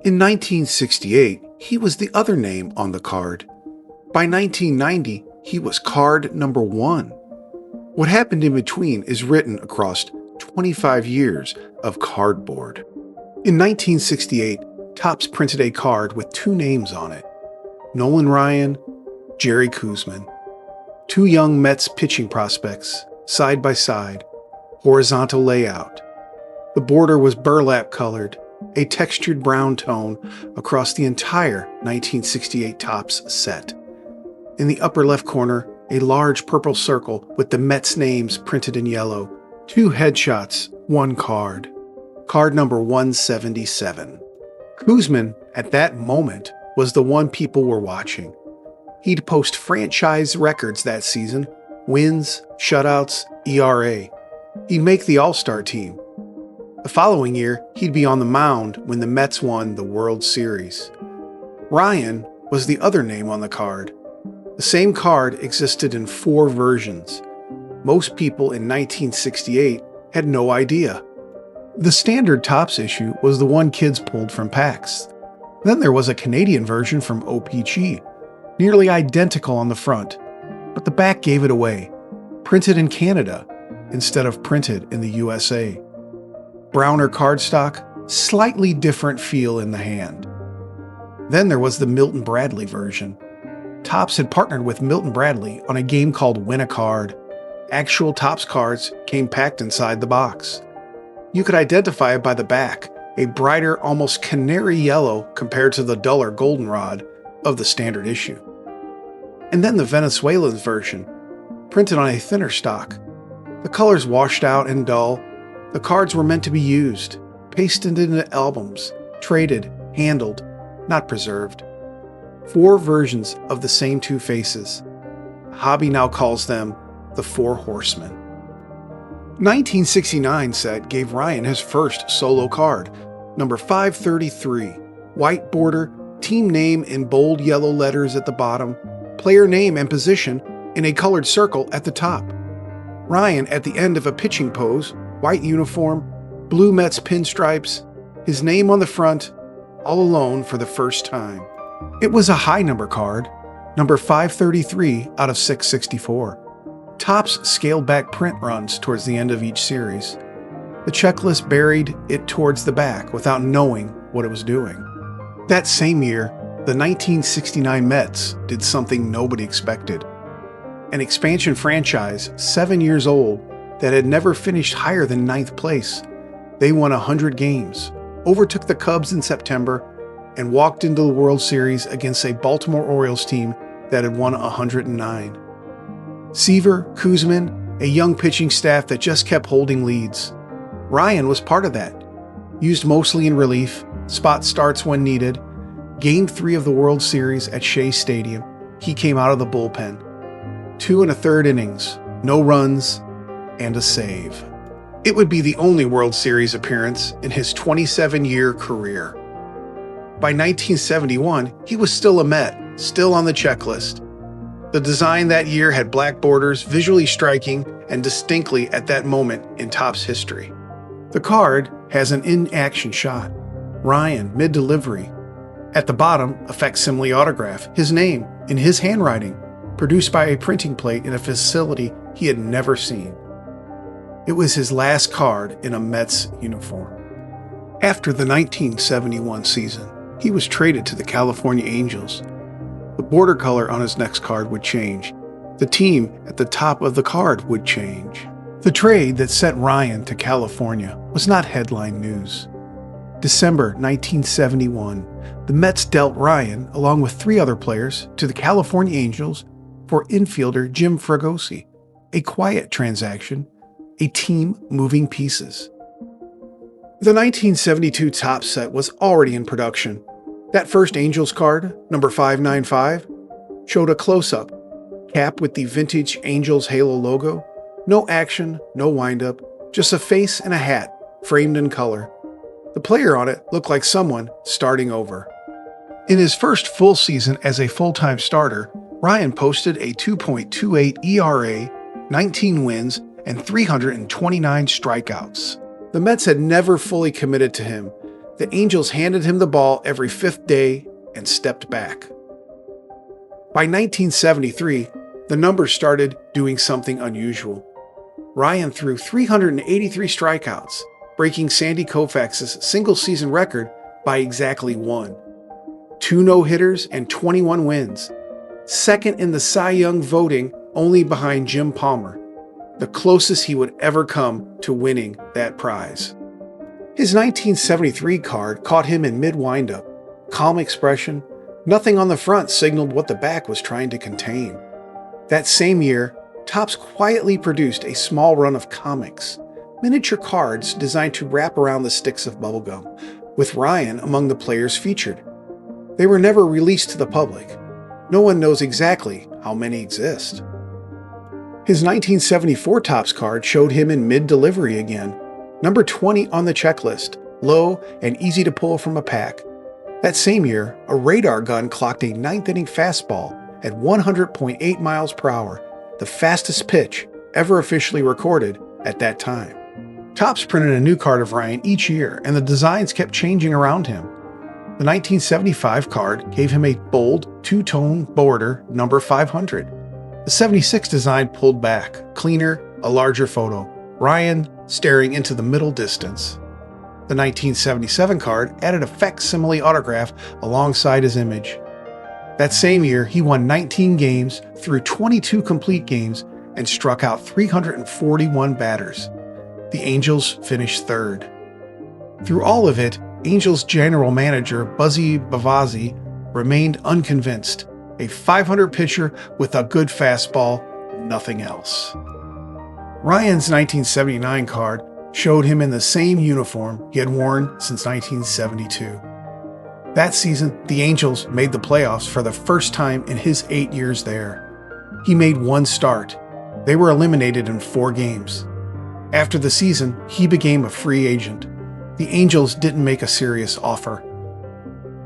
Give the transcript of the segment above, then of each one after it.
In 1968, he was the other name on the card. By 1990, he was card number 1. What happened in between is written across 25 years of cardboard. In 1968, Topps printed a card with 2 names on it: Nolan Ryan, Jerry Koosman. 2 young Mets pitching prospects, side by side, horizontal layout. The border was burlap colored, a textured brown tone across the entire 1968 Topps set. In the upper left corner, a large purple circle with the Mets' names printed in yellow. 2 headshots, 1 card. Card number 177. Koosman, at that moment, was the one people were watching. He'd post franchise records that season: wins, shutouts, ERA. He'd make the All-Star team. The following year, he'd be on the mound when the Mets won the World Series. Ryan was the other name on the card. The same card existed in 4 versions. Most people in 1968 had no idea. The standard Topps issue was the one kids pulled from packs. Then there was a Canadian version from OPG, nearly identical on the front, but the back gave it away. Printed in Canada instead of printed in the USA. Browner cardstock, slightly different feel in the hand. Then there was the Milton Bradley version. Topps had partnered with Milton Bradley on a game called Win a Card. Actual Topps cards came packed inside the box. You could identify it by the back, a brighter, almost canary yellow compared to the duller goldenrod of the standard issue. And then the Venezuelan version, printed on a thinner stock. The colors washed out and dull. The cards were meant to be used, pasted into albums, traded, handled, not preserved. 4 versions of the same 2 faces. Hobby now calls them the 4 Horsemen. 1969 set gave Ryan his first solo card, number 533, white border, team name in bold yellow letters at the bottom, player name and position in a colored circle at the top. Ryan at the end of a pitching pose, white uniform, blue Mets pinstripes, his name on the front, all alone for the first time. It was a high number card, number 533 out of 664. Topps scaled back print runs towards the end of each series. The checklist buried it towards the back without knowing what it was doing. That same year, the 1969 Mets did something nobody expected. An expansion franchise 7 years old that had never finished higher than 9th place. They won 100 games, overtook the Cubs in September, and walked into the World Series against a Baltimore Orioles team that had won 109. Seaver, Koosman, a young pitching staff that just kept holding leads. Ryan was part of that. Used mostly in relief, spot starts when needed. Game 3 of the World Series at Shea Stadium, he came out of the bullpen. 2 1/3 innings, no runs, and a save. It would be the only World Series appearance in his 27-year career. By 1971, he was still a Met, still on the checklist. The design that year had black borders, visually striking and distinctly at that moment in Topps history. The card has an in-action shot. Ryan, mid-delivery. At the bottom, a facsimile autograph, his name, in his handwriting, produced by a printing plate in a facility he had never seen. It was his last card in a Mets uniform. After the 1971 season, he was traded to the California Angels. The border color on his next card would change. The team at the top of the card would change. The trade that sent Ryan to California was not headline news. December 1971, the Mets dealt Ryan, along with 3 other players, to the California Angels for infielder Jim Fregosi. A quiet transaction, a team moving pieces. The 1972 Topps set was already in production. That first Angels card, number 595, showed a close-up, cap with the vintage Angels Halo logo. No action, no windup, just a face and a hat, framed in color. The player on it looked like someone starting over. In his first full season as a full-time starter, Ryan posted a 2.28 ERA, 19 wins, and 329 strikeouts. The Mets had never fully committed to him. The Angels handed him the ball every fifth day and stepped back. By 1973, the numbers started doing something unusual. Ryan threw 383 strikeouts, breaking Sandy Koufax's single-season record by exactly one. 2 no-hitters and 21 wins. Second in the Cy Young voting, only behind Jim Palmer, the closest he would ever come to winning that prize. His 1973 card caught him in mid-windup. Calm expression, nothing on the front signaled what the back was trying to contain. That same year, Topps quietly produced a small run of comics, miniature cards designed to wrap around the sticks of bubblegum, with Ryan among the players featured. They were never released to the public. No one knows exactly how many exist. His 1974 Topps card showed him in mid-delivery again, number 20 on the checklist, low and easy to pull from a pack. That same year, a radar gun clocked a ninth-inning fastball at 100.8 miles per hour, the fastest pitch ever officially recorded at that time. Topps printed a new card of Ryan each year, and the designs kept changing around him. The 1975 card gave him a bold, two-tone border number 500. The 76 design pulled back, cleaner, a larger photo, Ryan staring into the middle distance. The 1977 card added a facsimile autograph alongside his image. That same year, he won 19 games, threw 22 complete games, and struck out 341 batters. The Angels finished third. Through all of it, Angels general manager Buzzy Bavazzi remained unconvinced. A 500 pitcher with a good fastball, nothing else. Ryan's 1979 card showed him in the same uniform he had worn since 1972. That season, the Angels made the playoffs for the first time in his 8 years there. He made one start. They were eliminated in 4 games. After the season, he became a free agent. The Angels didn't make a serious offer.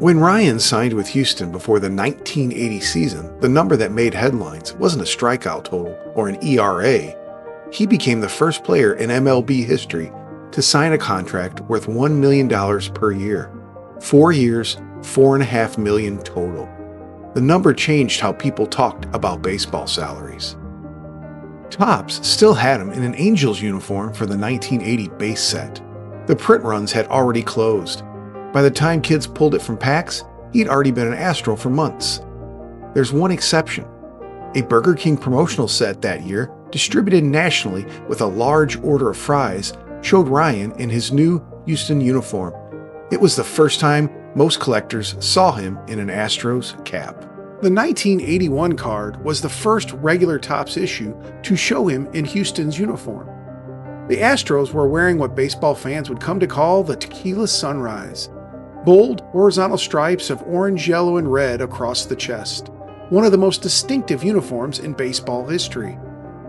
When Ryan signed with Houston before the 1980 season, the number that made headlines wasn't a strikeout total or an ERA. He became the first player in MLB history to sign a contract worth $1 million per year. 4 years, $4.5 million total. The number changed how people talked about baseball salaries. Topps still had him in an Angels uniform for the 1980 base set. The print runs had already closed. By the time kids pulled it from packs, he'd already been an Astro for months. There's one exception. A Burger King promotional set that year, distributed nationally with a large order of fries, showed Ryan in his new Houston uniform. It was the first time most collectors saw him in an Astros cap. The 1981 card was the first regular Topps issue to show him in Houston's uniform. The Astros were wearing what baseball fans would come to call the Tequila Sunrise. Bold, horizontal stripes of orange, yellow, and red across the chest. One of the most distinctive uniforms in baseball history.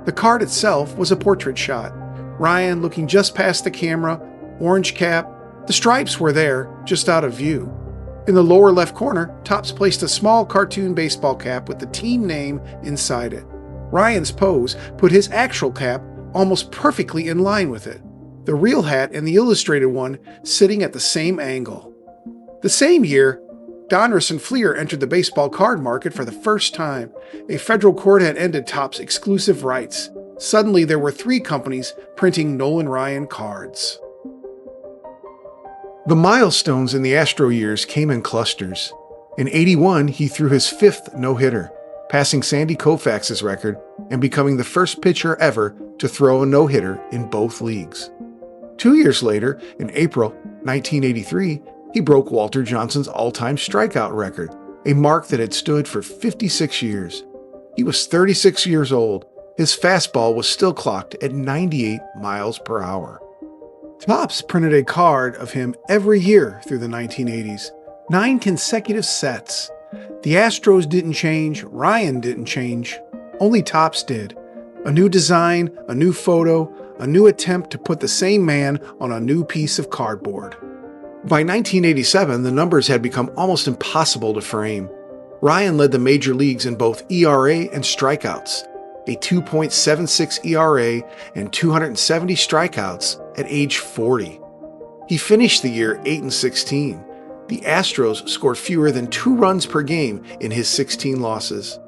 The card itself was a portrait shot. Ryan looking just past the camera, orange cap. The stripes were there, just out of view. In the lower left corner, Topps placed a small cartoon baseball cap with the team name inside it. Ryan's pose put his actual cap almost perfectly in line with it. The real hat and the illustrated one sitting at the same angle. The same year, Donruss and Fleer entered the baseball card market for the first time. A federal court had ended Topps' exclusive rights. Suddenly, there were 3 companies printing Nolan Ryan cards. The milestones in the Astro years came in clusters. In '81, he threw his 5th no-hitter, passing Sandy Koufax's record and becoming the first pitcher ever to throw a no-hitter in both leagues. 2 years later, in April 1983, he broke Walter Johnson's all-time strikeout record, a mark that had stood for 56 years. He was 36 years old. His fastball was still clocked at 98 miles per hour. Topps printed a card of him every year through the 1980s, 9 consecutive sets. The Astros didn't change, Ryan didn't change, only Topps did. A new design, a new photo, a new attempt to put the same man on a new piece of cardboard. By 1987, the numbers had become almost impossible to frame. Ryan led the major leagues in both ERA and strikeouts, a 2.76 ERA and 270 strikeouts at age 40. He finished the year 8-16. The Astros scored fewer than 2 runs per game in his 16 losses.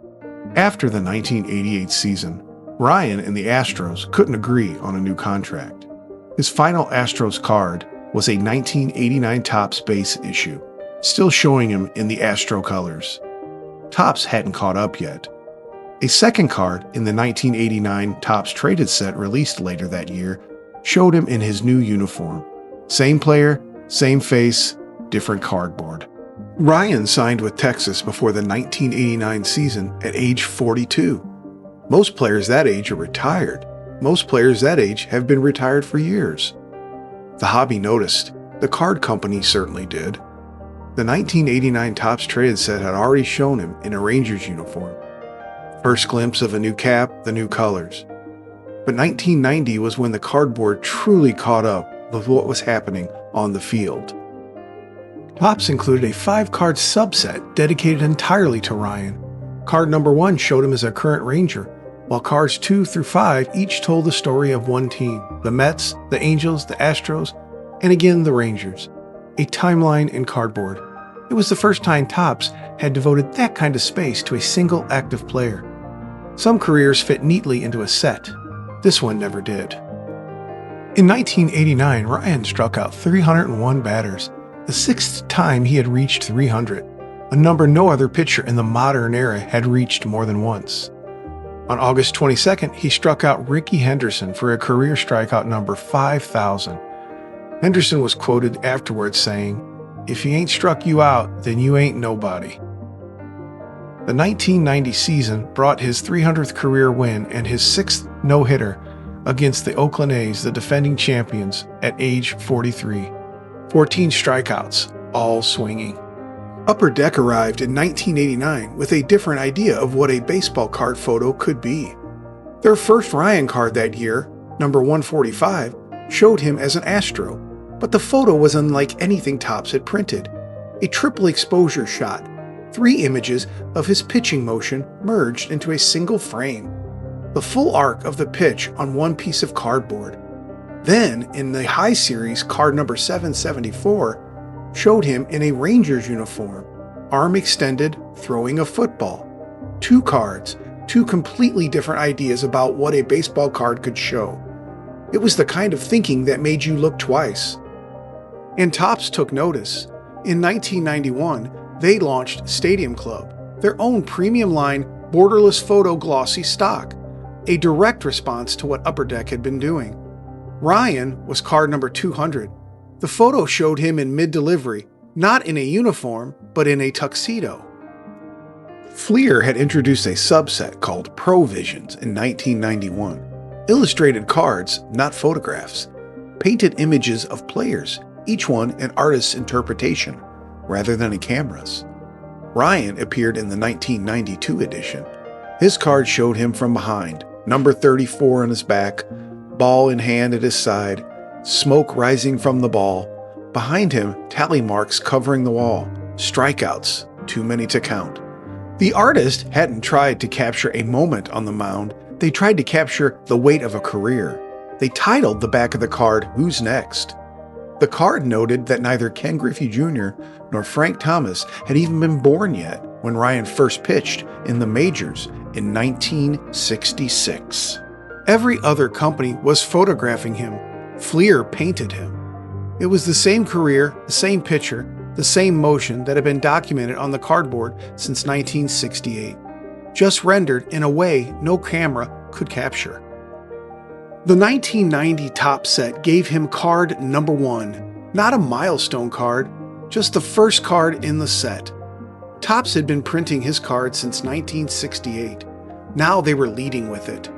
After the 1988 season, Ryan and the Astros couldn't agree on a new contract. His final Astros card was a 1989 Topps base issue, still showing him in the Astro colors. Topps hadn't caught up yet. A second card in the 1989 Topps traded set released later that year showed him in his new uniform. Same player, same face, different cardboard. Ryan signed with Texas before the 1989 season at age 42. Most players that age are retired. Most players that age have been retired for years. The hobby noticed. The card company certainly did. The 1989 Topps traded set had already shown him in a Rangers uniform. First glimpse of a new cap, the new colors. But 1990 was when the cardboard truly caught up with what was happening on the field. Topps included a 5-card subset dedicated entirely to Ryan. Card number 1 showed him as a current Ranger, while cards 2 through 5 each told the story of one team: the Mets, the Angels, the Astros, and again the Rangers. A timeline in cardboard. It was the first time Topps had devoted that kind of space to a single active player. Some careers fit neatly into a set. This one never did. In 1989, Ryan struck out 301 batters, the 6th time he had reached 300, a number no other pitcher in the modern era had reached more than once. On August 22nd, he struck out Rickey Henderson for a career strikeout number 5,000. Henderson was quoted afterwards saying, "If he ain't struck you out, then you ain't nobody." The 1990 season brought his 300th career win and his 6th no-hitter against the Oakland A's, the defending champions, at age 43. 14 strikeouts, all swinging. Upper Deck arrived in 1989 with a different idea of what a baseball card photo could be. Their first Ryan card that year, number 145, showed him as an Astro, but the photo was unlike anything Topps had printed. A triple exposure shot, 3 images of his pitching motion merged into a single frame. The full arc of the pitch on one piece of cardboard. Then, in the High Series, card number 774 showed him in a Rangers uniform, arm extended, throwing a football. 2 cards, 2 completely different ideas about what a baseball card could show. It was the kind of thinking that made you look twice. And Topps took notice. In 1991, they launched Stadium Club, their own premium line, borderless photo glossy stock, a direct response to what Upper Deck had been doing. Ryan was card number 200. The photo showed him in mid-delivery, not in a uniform, but in a tuxedo. Fleer had introduced a subset called Pro Visions in 1991. Illustrated cards, not photographs. Painted images of players, each one an artist's interpretation, rather than a camera's. Ryan appeared in the 1992 edition. His card showed him from behind, number 34 on his back, ball in hand at his side, smoke rising from the ball. Behind him, tally marks covering the wall, strikeouts, too many to count. The artist hadn't tried to capture a moment on the mound, they tried to capture the weight of a career. They titled the back of the card, "Who's Next?" The card noted that neither Ken Griffey Jr. nor Frank Thomas had even been born yet when Ryan first pitched in the majors in 1966. Every other company was photographing him. Fleer painted him. It was the same career, the same pitcher, the same motion that had been documented on the cardboard since 1968, just rendered in a way no camera could capture. The 1990 Topps set gave him card number 1, not a milestone card, just the first card in the set. Topps had been printing his card since 1968. Now they were leading with it.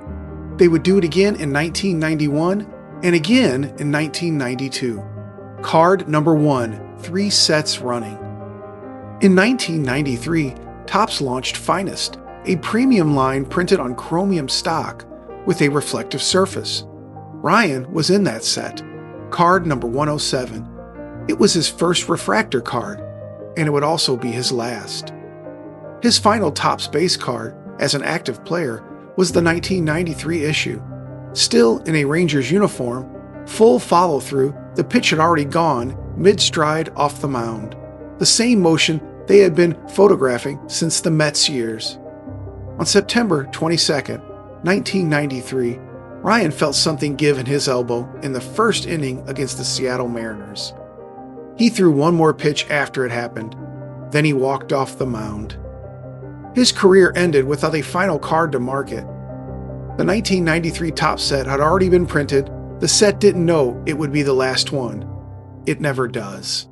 They would do it again in 1991 and again in 1992. Card number 1, 3 sets running. In 1993, Topps launched Finest, a premium line printed on chromium stock with a reflective surface. Ryan was in that set, card number 107. It was his first refractor card, and it would also be his last. His final Topps base card, as an active player, was the 1993 issue. Still in a Rangers uniform, full follow-through, The pitch had already gone, mid-stride off the mound. The same motion they had been photographing since the Mets years. On September 22, 1993, Ryan felt something give in his elbow in the first inning against the Seattle Mariners. He threw one more pitch after it happened. Then he walked off the mound. His career ended without a final card to mark it. The 1993 Topps set had already been printed. The set didn't know it would be the last one. It never does.